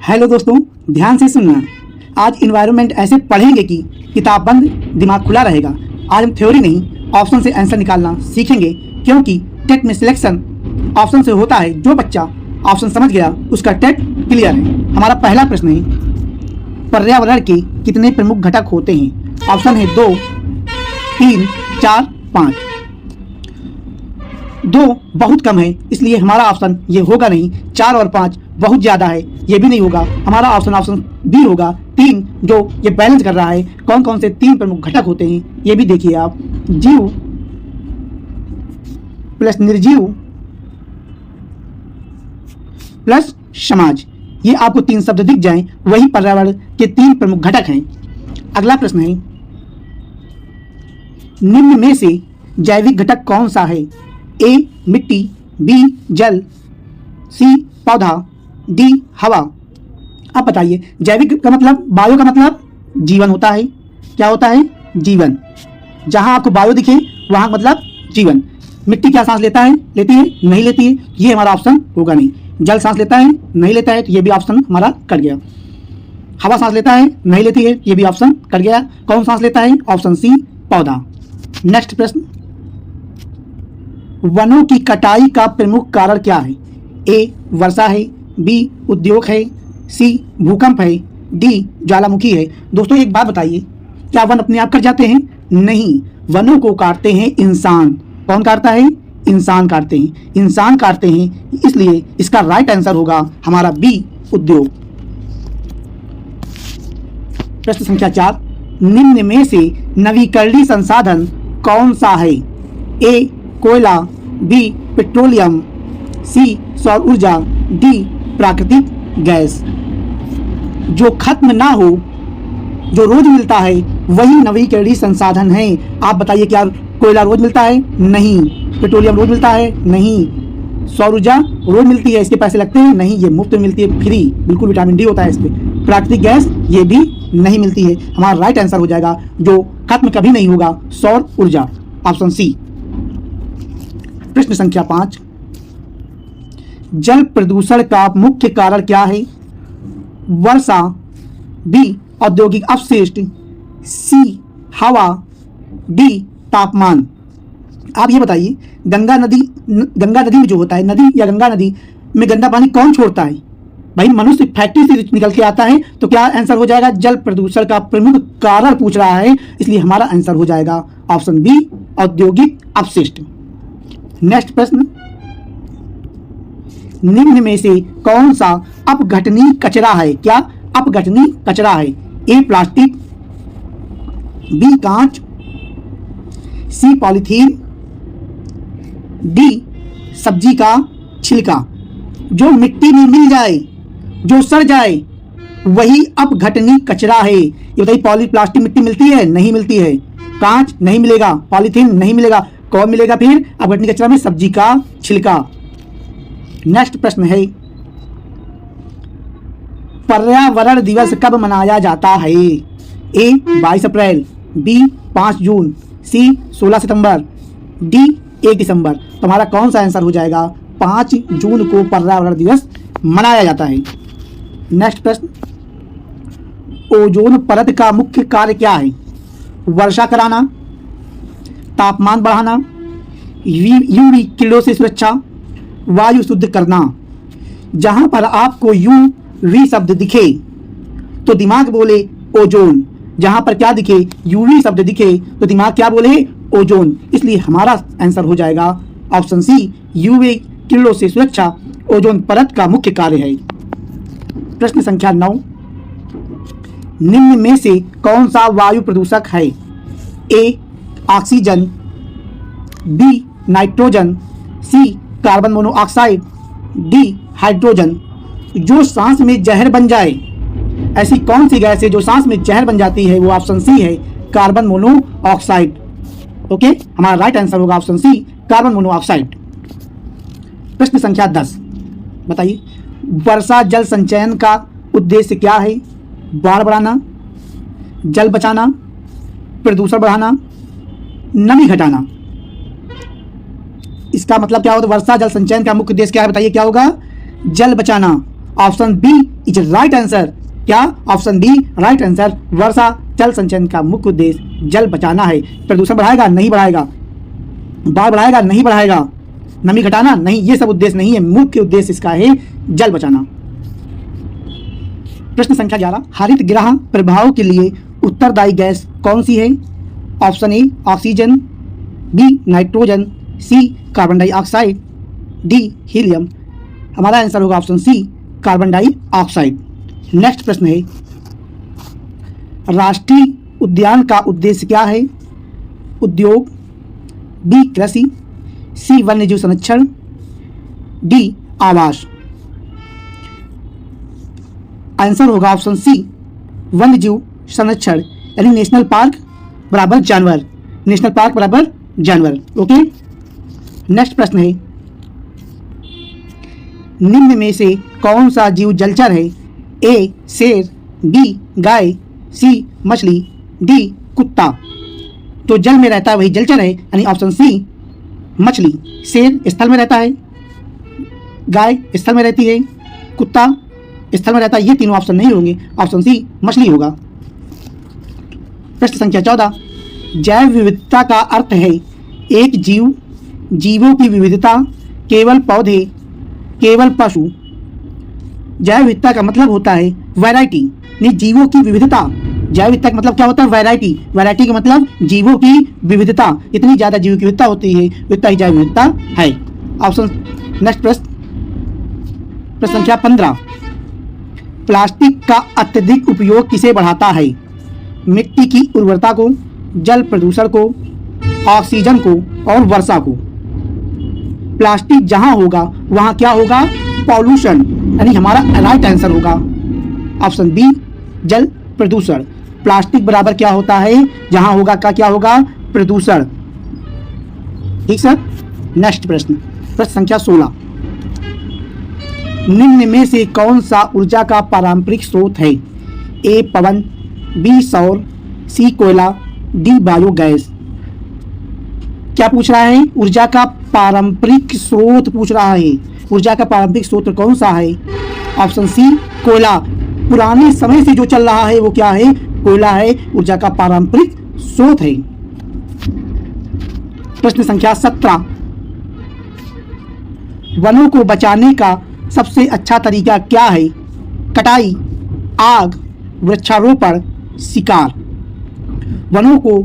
Hello दोस्तों, ध्यान से सुनना। आज इन्वायरमेंट ऐसे पढ़ेंगे कि किताब बंद, दिमाग खुला रहेगा। आज हम थ्योरी नहीं, ऑप्शन से आंसर निकालना सीखेंगे, क्योंकि टेट में सिलेक्शन ऑप्शन से होता है। जो बच्चा ऑप्शन समझ गया उसका टेट क्लियर है। हमारा पहला प्रश्न है, पर्यावरण के कितने प्रमुख घटक होते हैं? ऑप्शन है 2, 3, 4, 5। 2 बहुत कम है, इसलिए हमारा ऑप्शन ये होगा नहीं। 4 और 5 बहुत ज़्यादा है, ये भी नहीं होगा। हमारा ऑप्शन बी होगा। 3 जो ये बैलेंस कर रहा है। कौन कौन से 3 प्रमुख घटक होते हैं ये भी देखिए आप। जीव प्लस निर्जीव प्लस समाज, ये आपको 3 शब्द दिख जाएं, वही पर्यावरण के 3 प्रमुख घटक हैं। अगला प्रश्न है, निम्न में से जैविक घटक कौन सा है? ए मिट्टी, बी जल, सी पौधा, डी हवा। अब बताइए, जैविक का मतलब, बायो का मतलब जीवन होता है। क्या होता है? जीवन। जहां आपको बायो दिखे वहां मतलब जीवन। मिट्टी क्या सांस लेता है? लेती है? नहीं लेती है, ये हमारा ऑप्शन होगा नहीं। जल सांस लेता है? नहीं लेता है, तो ये भी ऑप्शन हमारा कट गया। हवा सांस लेता है? नहीं लेती है, ये भी ऑप्शन कट गया। कौन सांस लेता है? ऑप्शन सी पौधा। नेक्स्ट प्रश्न, वनों की कटाई का प्रमुख कारण क्या है? ए वर्षा है, बी उद्योग है, सी भूकंप है, डी ज्वालामुखी है। दोस्तों एक बात बताइए, क्या वन अपने आप कट जाते हैं? नहीं, वनों को काटते हैं इंसान। कौन काटता है? इंसान काटते हैं। इंसान काटते हैं, इसलिए इसका राइट आंसर होगा हमारा बी उद्योग। प्रश्न संख्या 4, निम्न में से नवीकरणीय संसाधन कौन सा है? ए कोयला, बी पेट्रोलियम, सी सौर ऊर्जा, डी प्राकृतिक गैस। जो खत्म ना हो, जो रोज मिलता है, वही नवीकरणीय संसाधन है। आप बताइए, क्या कोयला रोज मिलता है? नहीं। पेट्रोलियम रोज मिलता है? नहीं। सौर ऊर्जा रोज मिलती है, इसके पैसे लगते हैं? नहीं, ये मुफ्त में मिलती है, फ्री, बिल्कुल विटामिन डी होता है इस पर। प्राकृतिक गैस ये भी नहीं मिलती है। हमारा राइट आंसर हो जाएगा जो खत्म कभी नहीं होगा, सौर ऊर्जा, ऑप्शन सी। प्रश्न संख्या 5, जल प्रदूषण का मुख्य कारण क्या है? वर्षा, बी औद्योगिक अपशिष्ट, सी हवा, डी तापमान। आप ये बताइए, गंगा नदी में जो होता है, नदी या गंगा नदी में गंदा पानी कौन छोड़ता है? भाई मनुष्य फैक्ट्री से निकल के आता है। तो क्या आंसर हो जाएगा? जल प्रदूषण का प्रमुख कारण पूछ रहा है, इसलिए हमारा आंसर हो जाएगा ऑप्शन बी औद्योगिक अपशिष्ट। नेक्स्ट प्रश्न, निम्न में से कौन सा अपघटनीय कचरा है? क्या अपघटनीय कचरा है? ए प्लास्टिक, बी कांच, सी पॉलीथीन, डी सब्जी का छिलका। जो मिट्टी में मिल जाए, जो सड़ जाए, वही अपघटनीय कचरा है। ये बताइए, प्लास्टिक मिट्टी मिलती है? नहीं मिलती है। कांच नहीं मिलेगा, पॉलीथीन नहीं मिलेगा, कौन मिलेगा फिर? अपघटनीय कचरा में सब्जी का छिलका। नेक्स्ट प्रश्न है, पर्यावरण दिवस कब मनाया जाता है? ए 22 अप्रैल, बी 5 जून, सी 16 सितंबर, डी 1 दिसंबर। तुम्हारा कौन सा आंसर हो जाएगा? 5 जून को पर्यावरण दिवस मनाया जाता है। नेक्स्ट प्रश्न, ओजोन परत का मुख्य कार्य क्या है? वर्षा कराना, तापमान बढ़ाना, यूवी किरणों से सुरक्षा, वायु शुद्ध करना। जहां पर आपको यूवी शब्द दिखे तो दिमाग बोले ओजोन, जहां पर क्या दिखे? यूवी शब्द दिखे तो दिमाग क्या बोले? ओजोन। इसलिए हमारा आंसर हो जाएगा ऑप्शन सी, यूवी किरणों से सुरक्षा ओजोन परत का मुख्य कार्य है। प्रश्न संख्या 9, निम्न में से कौन सा वायु प्रदूषक है? A oxygen, B nitrogen, C carbon monoxide, D hydrogen. जो सांस में जहर बन जाए, ऐसी कौन सी गैस है जो सांस में जहर बन जाती है? वो ऑप्शन सी है, कार्बन मोनोऑक्साइड। ओके, हमारा राइट आंसर होगा ऑप्शन सी, कार्बन मोनोऑक्साइड। प्रश्न संख्या 10, बताइए, वर्षा जल संचयन का उद्देश्य क्या है? बाढ़ बढ़ाना, जल बचाना, प्रदूषण बढ़ाना, नमी घटाना। इसका मतलब क्या होता है? वर्षा जल संचयन का मुख्य उद्देश्य क्या है? बताइए क्या होगा? जल बचाना। Option B is right answer. क्या? Option B right answer. वर्षा जल संचयन का मुख्य उद्देश्य जल बचाना है। प्रदूषण बढ़ाएगा? नहीं बढ़ाएगा। बाढ़ बढ़ाएगा? नहीं बढ़ाएगा। नमी घटाना? नहीं, ये सब उद्देश्य नहीं है। मुख्य उद्देश्य इसका है जल बचाना। प्रश्न संख्या 11, हरित गृह प्रभाव के लिए उत्तरदायी गैस कौन सी है? Option A oxygen, B nitrogen, C carbon dioxide, D helium. हमारा आंसर होगा option C carbon dioxide. Next प्रश्न है, राष्ट्रीय उद्यान का उद्देश्य क्या है? उद्योग, बी कृषि, सी वन्यजीव संरक्षण, डी आवास। आंसर होगा ऑप्शन सी वन्यजीव संरक्षण, यानी नेशनल पार्क बराबर जानवर, नेशनल पार्क बराबर जानवर। ओके। नेक्स्ट प्रश्न है, निम्न में से कौन सा जीव जलचर है? ए शेर, बी गाय, सी मछली, डी कुत्ता। तो जल में रहता है वही जलचर है, यानी ऑप्शन सी मछली। शेर स्थल में रहता है, गाय स्थल में रहती है, कुत्ता स्थल में रहता है। ये तीनों ऑप्शन नहीं होंगे, ऑप्शन सी मछली होगा। प्रश्न संख्या 14, जैव विविधता का अर्थ है एक जीव, जीवों की विविधता, केवल पौधे, केवल पशु। जैव विविधता का मतलब होता है वैरायटी, नहीं जीवों की विविधता। जैव विविधता का मतलब क्या होता है? वैरायटी। वैरायटी का मतलब जीवों की विविधता। इतनी ज़्यादा जीवों की विविधता होती है, विविधता ही जैव विविधता है। ऑप्शन। नेक्स्ट प्रश्न, प्रश्न संख्या 15, प्लास्टिक का अत्यधिक उपयोग किसे बढ़ाता है? मिट्टी की उर्वरता को, जल प्रदूषण को, ऑक्सीजन को और वर्षा को। प्लास्टिक जहां होगा वहां क्या होगा? पॉल्यूशन, यानी हमारा राइट आंसर होगा ऑप्शन बी जल प्रदूषण। प्लास्टिक बराबर क्या होता है? जहां होगा का क्या होगा? प्रदूषण। ठीक सर। नेक्स्ट प्रश्न, प्रश्न संख्या 16, निम्न में से कौन सा ऊर्जा का पारंपरिक स्रोत है? ए पवन, बी सौर, सी कोयला, डी बायोगैस। क्या पूछ रहा है? ऊर्जा का पारंपरिक स्रोत पूछ रहा है। ऊर्जा का पारंपरिक स्रोत कौन सा है? ऑप्शन सी कोयला। पुराने समय से जो चल रहा है वो क्या है? कोयला है, ऊर्जा का पारंपरिक स्रोत है। प्रश्न संख्या 17, वनों को बचाने का सबसे अच्छा तरीका क्या है? कटाई, आग, वृक्षारोपण, शिकार। वनों को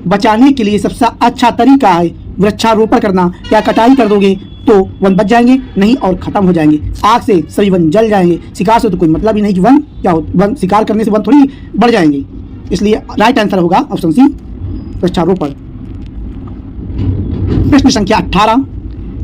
बचाने के लिए सबसे अच्छा तरीका है वृक्षारोपण करना। क्या कटाई कर दोगे तो वन बच जाएंगे? नहीं, और खत्म हो जाएंगे। आग से सभी वन जल जाएंगे। शिकार से तो कोई मतलब ही नहीं कि वन क्या हो, वन शिकार करने से वन थोड़ी बढ़ जाएंगे। इसलिए राइट आंसर होगा ऑप्शन सी वृक्षारोपण। प्रश्न संख्या 18,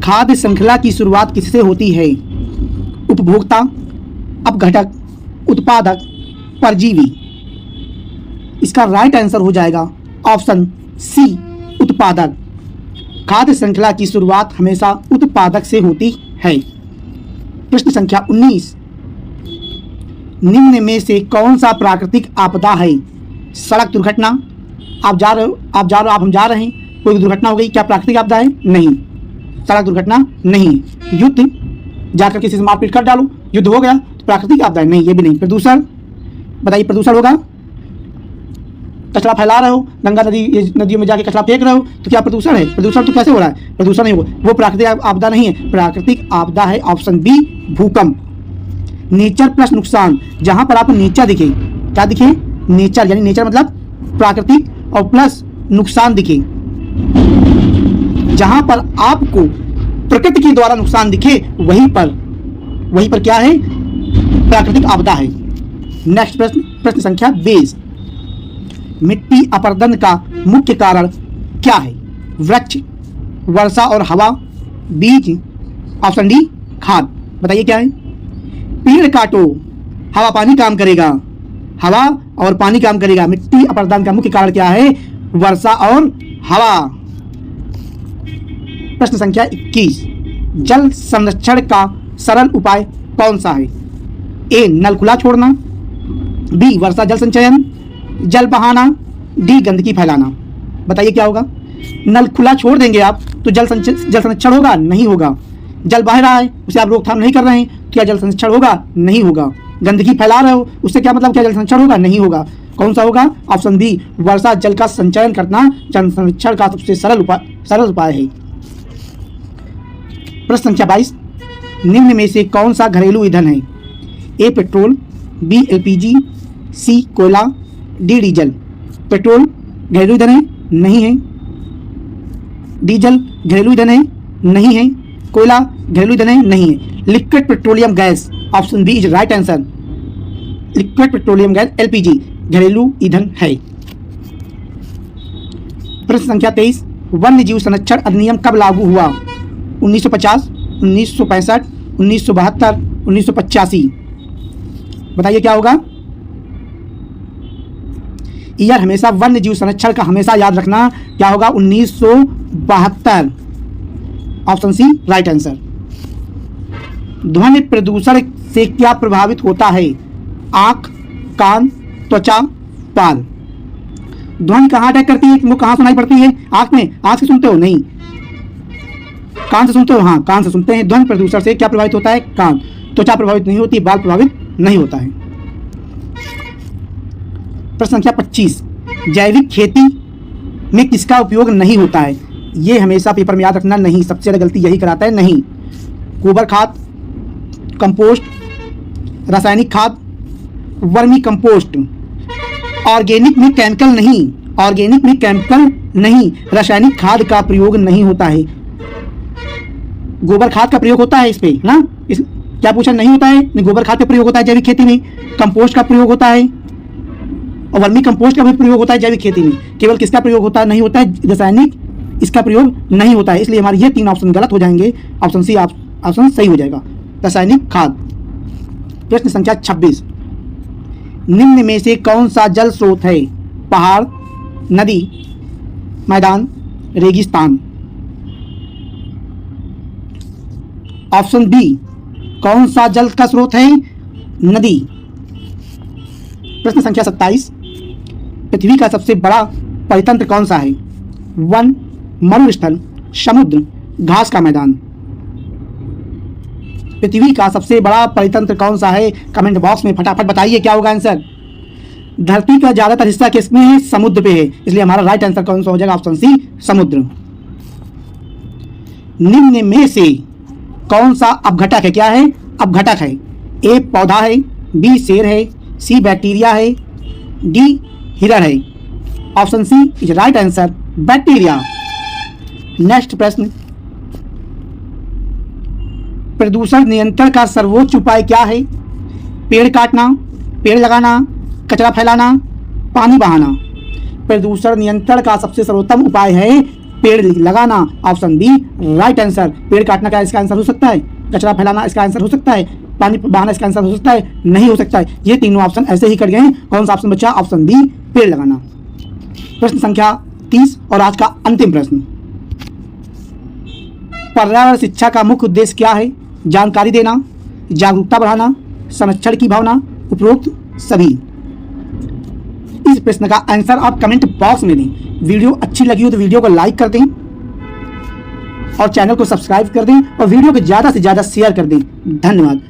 खाद्य श्रृंखला की शुरुआत किससे होती है? उपभोक्ता, अपघटक, उत्पादक, परजीवी। इसका राइट आंसर हो जाएगा ऑप्शन सी उत्पादक। खाद्य श्रृंखला की शुरुआत हमेशा उत्पादक से होती है। प्रश्न संख्या 19, निम्न में से कौन सा प्राकृतिक आपदा है? सड़क दुर्घटना, आप जा रहे हो, हम जा रहे हैं, कोई दुर्घटना हो गई, क्या प्राकृतिक आपदा है? नहीं, सड़क दुर्घटना नहीं। युद्ध, जाकर किसी से मारपीट कर डालो, युद्ध हो गया तो प्राकृतिक आपदा है? नहीं, ये भी नहीं। प्रदूषण, बताइए प्रदूषण होगा? कचरा फैला रहे हो, गंगा नदी नदियों में जाके कचरा फेंक रहे हो, तो क्या प्रदूषण है? प्रदूषण तो कैसे हो रहा है? प्रदूषण नहीं होगा, वो प्राकृतिक आपदा नहीं है। प्राकृतिक आपदा है ऑप्शन बी भूकंप। नेचर प्लस नुकसान, जहां पर आपको नेचर दिखे, क्या दिखे? नेचर, यानी नेचर मतलब प्राकृतिक, और प्लस नुकसान दिखे। जहां पर आपको प्रकृति के द्वारा नुकसान दिखे वहीं पर क्या है? प्राकृतिक आपदा है। नेक्स्ट प्रश्न, प्रश्न संख्या 20, मिट्टी अपरदन का मुख्य कारण क्या है? वृक्ष, वर्षा और हवा, बीज, ऑप्शन डी खाद। बताइए क्या है? पेड़ काटो, हवा पानी काम करेगा, हवा और पानी काम करेगा। मिट्टी अपरदन का मुख्य कारण क्या है? वर्षा और हवा। प्रश्न संख्या 21, जल संरक्षण का सरल उपाय कौन सा है? ए नल खुला छोड़ना, बी वर्षा जल संचयन, जल बहाना, डी गंदगी फैलाना। बताइए क्या होगा? नल खुला छोड़ देंगे आप तो जल संरक्षण होगा? नहीं होगा। जल बह रहा है, उसे आप रोकथाम नहीं कर रहे हैं, क्या जल संरक्षण होगा? नहीं होगा। गंदगी फैला रहे हो, उससे क्या मतलब, क्या जल संरक्षण होगा? नहीं होगा। कौन सा होगा? ऑप्शन बी, वर्षा जल का संचयन करना जल संरक्षण का सबसे सरल उपाय है। प्रश्न संख्या 22, निम्न में से कौन सा घरेलू ईंधन है? ए पेट्रोल, बी एलपीजी, सी कोयला, डी डीजल। पेट्रोल घरेलू ईंधन है? नहीं है। डीजल घरेलू ईंधन है? नहीं है। कोयला घरेलू ईंधन है? नहीं है। Liquid petroleum gas, option B is right answer. Liquid petroleum gas LPG घरेलू ईंधन है। प्रश्न संख्या 23, वन्य जीव संरक्षण अधिनियम कब लागू हुआ? 1950, 1965, 1972, 1985। बताइए क्या होगा? ईयर हमेशा वन्य जीव संरक्षण का हमेशा याद रखना, क्या होगा? 1972, ऑप्शन सी राइट आंसर। ध्वनि प्रदूषण से क्या प्रभावित होता है? आंख, कान, त्वचा, बाल। ध्वनि कहाँ अटैक करती है? वो कहाँ सुनाई पड़ती है? आंख में? आंख से सुनते हो? नहीं। कान से सुनते हो? हाँ, कान से सुनते हैं। ध्वनि प्रदूषण से क्या प्रभावित होता है? कान। त्वचा प्रभावित नहीं होती, बाल प्रभावित नहीं होता है। प्रश्न संख्या 25, जैविक खेती में किसका उपयोग नहीं होता है? ये हमेशा पेपर में याद रखना, नहीं, सबसे ज़्यादा गलती यही कराता है, नहीं। गोबर खाद, कंपोस्ट, रासायनिक खाद, वर्मी कंपोस्ट। ऑर्गेनिक में केमिकल नहीं, ऑर्गेनिक में केमिकल नहीं, रासायनिक खाद का प्रयोग नहीं होता है। गोबर खाद का प्रयोग होता है इस पे ना, इस क्या पूछा? नहीं होता है। नहीं, गोबर खाद का प्रयोग होता है जैविक खेती में, कंपोस्ट का प्रयोग होता है और वर्मी कंपोस्ट का भी प्रयोग होता है जैविक खेती में। केवल किसका प्रयोग होता है? नहीं होता है, रासायनिक, इसका प्रयोग नहीं होता है। इसलिए हमारे ये 3 ऑप्शन गलत हो जाएंगे। ऑप्शन सी ऑप्शन सही हो जाएगा, रासायनिक खाद। प्रश्न संख्या 26, निम्न में से कौन सा जल स्रोत है? पहाड़, नदी, मैदान, रेगिस्तान। ऑप्शन बी, कौन सा जल का स्रोत है? नदी। प्रश्न संख्या 27, पृथ्वी का सबसे बड़ा परितंत्र कौन सा है? वन, मरुस्थल, समुद्र, घास का मैदान। पृथ्वी का सबसे बड़ा परितंत्र कौन सा है? कमेंट बॉक्स में फटाफट बताइए क्या होगा आंसर। धरती का ज्यादातर हिस्सा किसमें है? समुद्र पे है, इसलिए हमारा राइट आंसर कौन सा हो जाएगा? ऑप्शन सी समुद्र। निम्न में से कौन सा अपघटक है? क्या है? अपघटक है। ए पौधा है, बी शेर है, सी बैक्टीरिया है, डी हिरण है। Option C is right answer, bacteria. Next प्रश्न, प्रदूषण नियंत्रण का सर्वोच्च उपाय क्या है? पेड़ काटना, पेड़ लगाना, कचरा फैलाना, पानी बहाना। प्रदूषण नियंत्रण का सबसे सर्वोत्तम उपाय है पेड़ लगाना। Option B right answer. पेड़ काटना का इसका आंसर हो सकता है, कचरा फैलाना इसका आंसर हो सकता है, पानी बहाना इसका आंसर हो सकता है, नहीं हो सकता है। ये तीनों ऑप्शन ऐसे ही कट गए हैं। कौन सा ऑप्शन बचा? ऑप्शन बी पेड़ लगाना। प्रश्न संख्या 30 और आज का अंतिम प्रश्न, पर्यावरण शिक्षा का मुख्य उद्देश्य क्या है? जानकारी देना, जागरूकता बढ़ाना, संरक्षण की भावना, उपरोक्त सभी। इस प्रश्न का आंसर आप कमेंट बॉक्स में दें। वीडियो अच्छी लगी हो तो वीडियो को लाइक कर दें और चैनल को सब्सक्राइब कर दें और वीडियो को ज़्यादा से ज़्यादा शेयर कर दें। धन्यवाद।